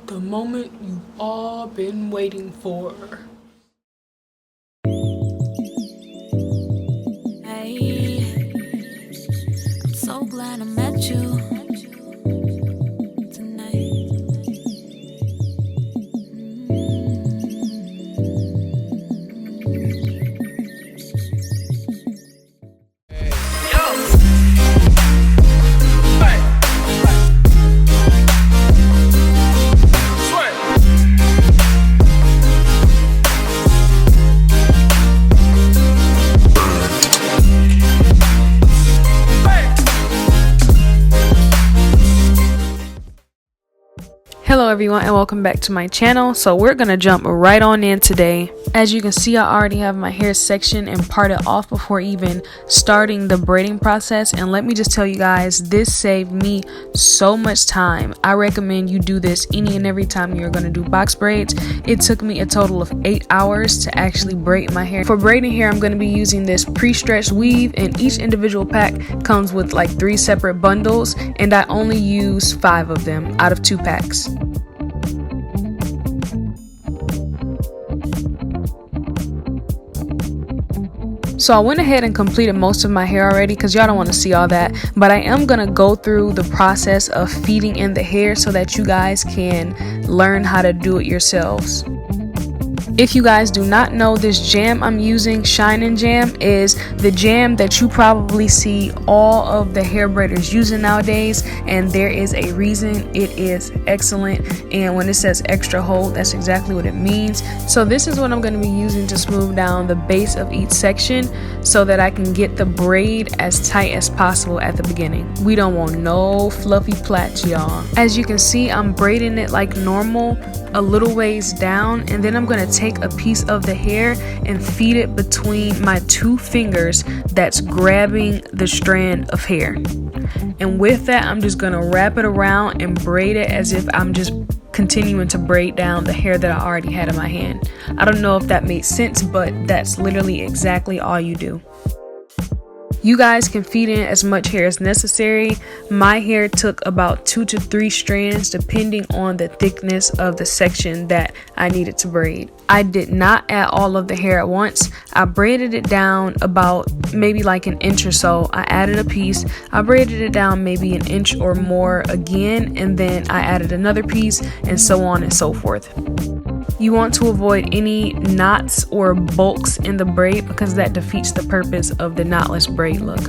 The moment you've all been waiting for. Hey, I'm so glad I met you tonight. Hello everyone and welcome back to my channel. So we're gonna jump right on in today. As you can see, I already have my hair section and parted off before even starting the braiding process, and let me just tell you guys, this saved me so much time. I recommend you do this any and every time you're gonna do box braids. It took me a total of 8 hours to actually braid my hair. For braiding hair, I'm gonna be using this pre-stretched weave, and each individual pack comes with like 3 separate bundles, and I only use 5 of them out of 2 packs. So I went ahead and completed most of my hair already because y'all don't want to see all that, but I am going to go through the process of feeding in the hair so that you guys can learn how to do it yourselves. If you guys do not know, this jam I'm using, Shine Jam, is the jam that you probably see all of the hair braiders using nowadays, and there is a reason. It is excellent, and when it says extra hold, that's exactly what it means. So this is what I'm going to be using to smooth down the base of each section so that I can get the braid as tight as possible at the beginning. We don't want no fluffy plaits, y'all. As you can see, I'm braiding it like normal, a little ways down, and then I'm going to take a piece of the hair and feed it between my 2 fingers that's grabbing the strand of hair. And with that, I'm just going to wrap it around and braid it as if I'm just continuing to braid down the hair that I already had in my hand. I don't know if that made sense, but that's literally exactly all you do. You guys can feed in as much hair as necessary. My hair took about 2 to 3 strands depending on the thickness of the section that I needed to braid. I did not add all of the hair at once. I braided it down about maybe like an inch or so. I added a piece. I braided it down maybe an inch or more again, and then I added another piece, and so on and so forth. You want to avoid any knots or bulks in the braid because that defeats the purpose of the knotless braid look.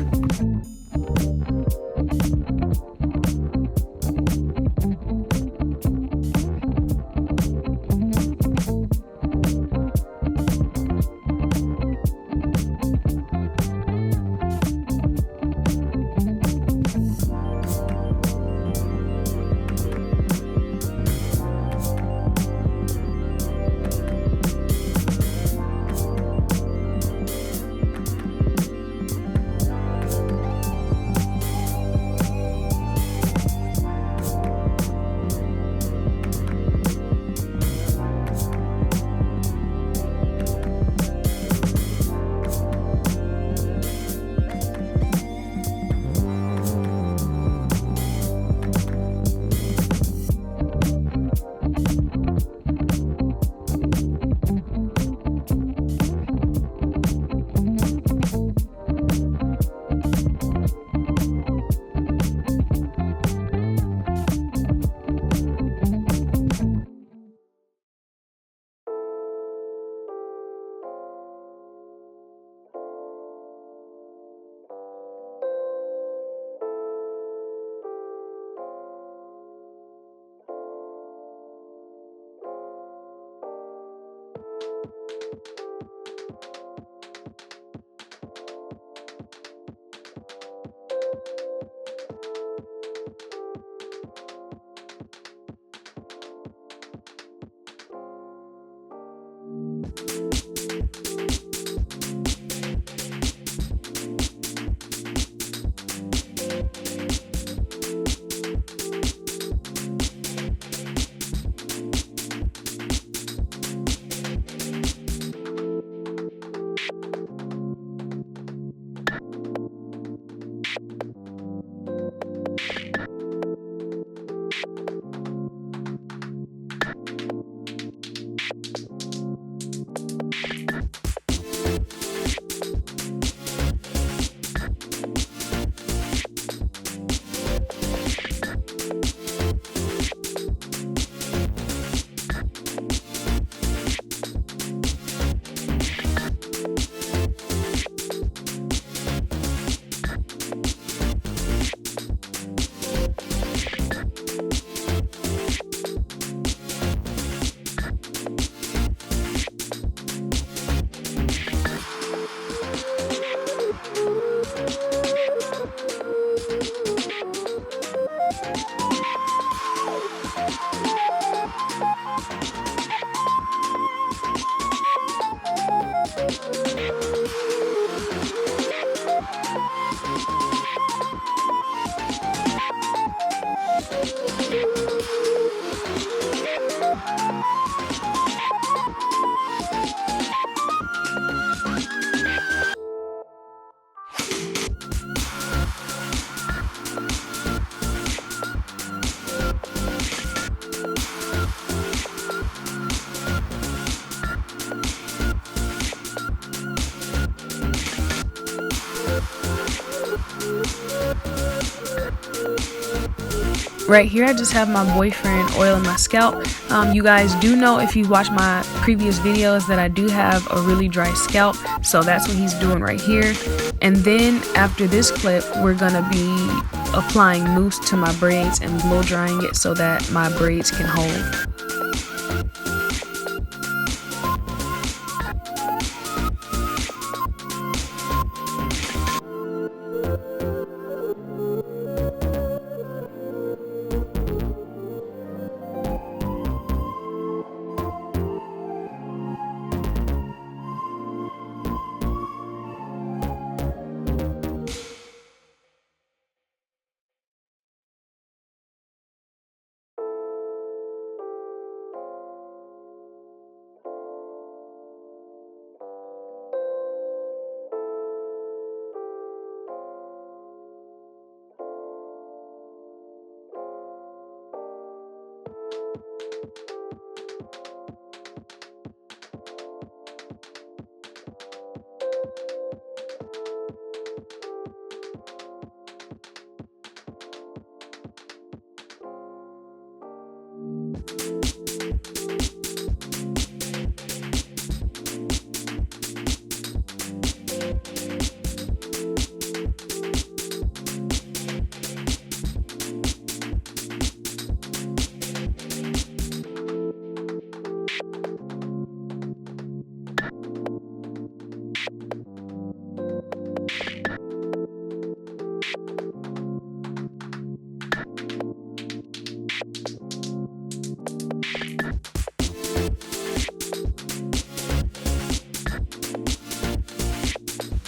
Right here, I just have my boyfriend oiling my scalp. You guys do know, if you watch my previous videos, that I do have a really dry scalp, so that's what he's doing right here. And then after this clip, we're gonna be applying mousse to my braids and blow drying it so that my braids can hold.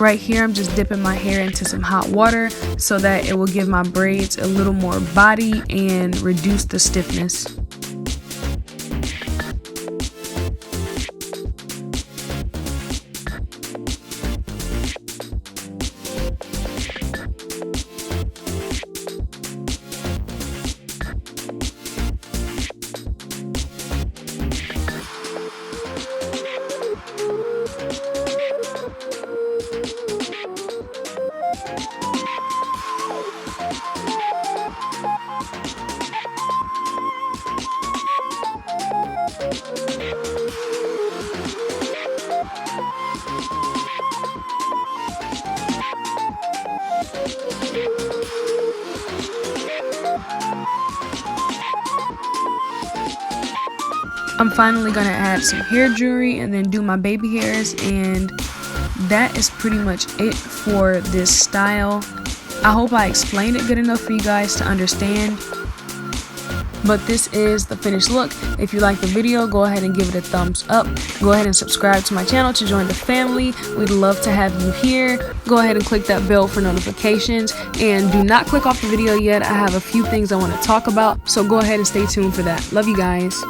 Right here, I'm just dipping my hair into some hot water so that it will give my braids a little more body and reduce the stiffness. I'm finally gonna add some hair jewelry and then do my baby hairs, and that is pretty much it for this style. I hope I explained it good enough for you guys to understand. But this is the finished look. If you like the video, go ahead and give it a thumbs up. Go ahead and subscribe to my channel to join the family. We'd love to have you here. Go ahead and click that bell for notifications. And do not click off the video yet. I have a few things I want to talk about, so go ahead and stay tuned for that. Love you guys.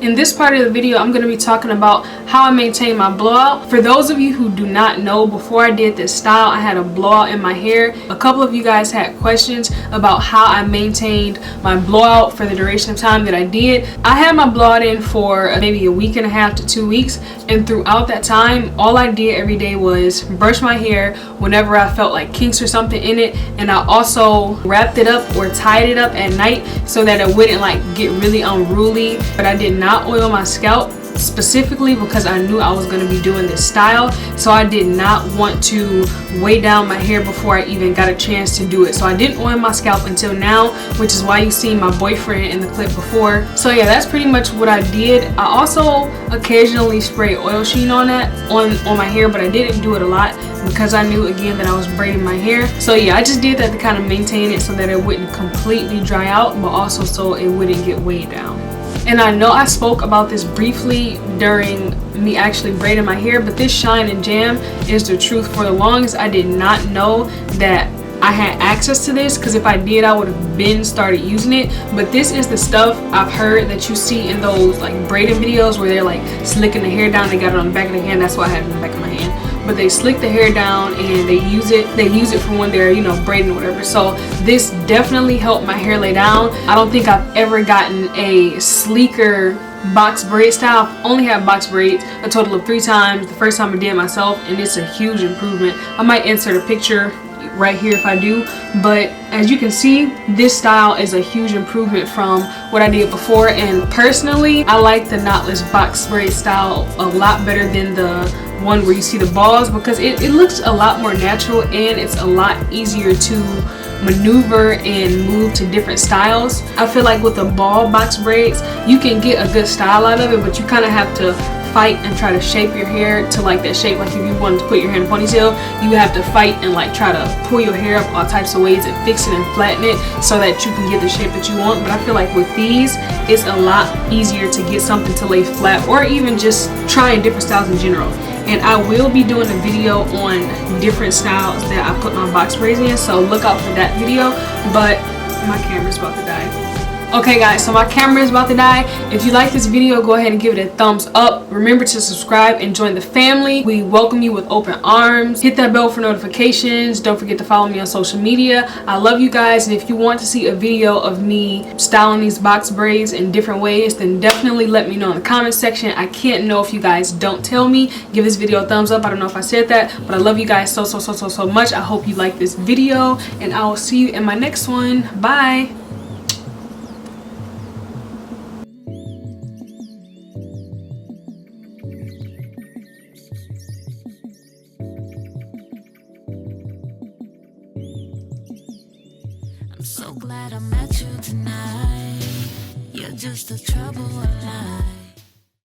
In this part of the video, I'm going to be talking about how I maintain my blowout. For those of you who do not know, before I did this style, I had a blowout in my hair. A couple of you guys had questions about how I maintained my blowout for the duration of time that I did. I had my blowout in for maybe a week and a half to 2 weeks, and throughout that time, all I did every day was brush my hair whenever I felt like kinks or something in it, and I also wrapped it up or tied it up at night so that it wouldn't like get really unruly. But I did not oil my scalp, specifically because I knew I was going to be doing this style, so I did not want to weigh down my hair before I even got a chance to do it. So I didn't oil my scalp until now, which is why you see my boyfriend in the clip before. So yeah, that's pretty much what I did. I also occasionally spray oil sheen on my hair, but I didn't do it a lot because I knew again that I was braiding my hair. So yeah, I just did that to kind of maintain it so that it wouldn't completely dry out, but also so it wouldn't get weighed down. And I know I spoke about this briefly during me actually braiding my hair, but this shine and jam is the truth. For the longest, I did not know that I had access to this, because if I did, I would have been started using it. But this is the stuff I've heard that you see in those like braiding videos where they're like slicking the hair down. They got it on the back of their hand. That's what I have in the back of my hand. But they slick the hair down and they use it for when they're, you know, braiding or whatever. So this definitely helped my hair lay down. I don't think I've ever gotten a sleeker box braid style. I've only had box braids a total of 3 times. The first time I did it myself, and it's a huge improvement. I might insert a picture right here if I do, but as you can see, this style is a huge improvement from what I did before. And personally, I like the knotless box braid style a lot better than the one where you see the balls, because it looks a lot more natural and it's a lot easier to maneuver and move to different styles. I feel like with the ball box braids, you can get a good style out of it, but you kind of have to fight and try to shape your hair to like that shape. Like if you wanted to put your hair in a ponytail, you have to fight and like try to pull your hair up all types of ways and fix it and flatten it so that you can get the shape that you want. But I feel like with these, it's a lot easier to get something to lay flat, or even just trying different styles in general. And I will be doing a video on different styles that I put my box braids in, so look out for that video. But my camera's about to die. Okay guys, so my camera is about to die. If you like this video, go ahead and give it a thumbs up. Remember to subscribe and join the family. We welcome you with open arms. Hit that bell for notifications. Don't forget to follow me on social media. I love you guys, and if you want to see a video of me styling these box braids in different ways, then definitely let me know in the comment section. I can't know if you guys don't tell me. Give this video a thumbs up. I don't know if I said that, but I love you guys so much. I hope you like this video, and I will see you in my next one. Bye. I'm so glad I met you tonight. You're just the trouble of life.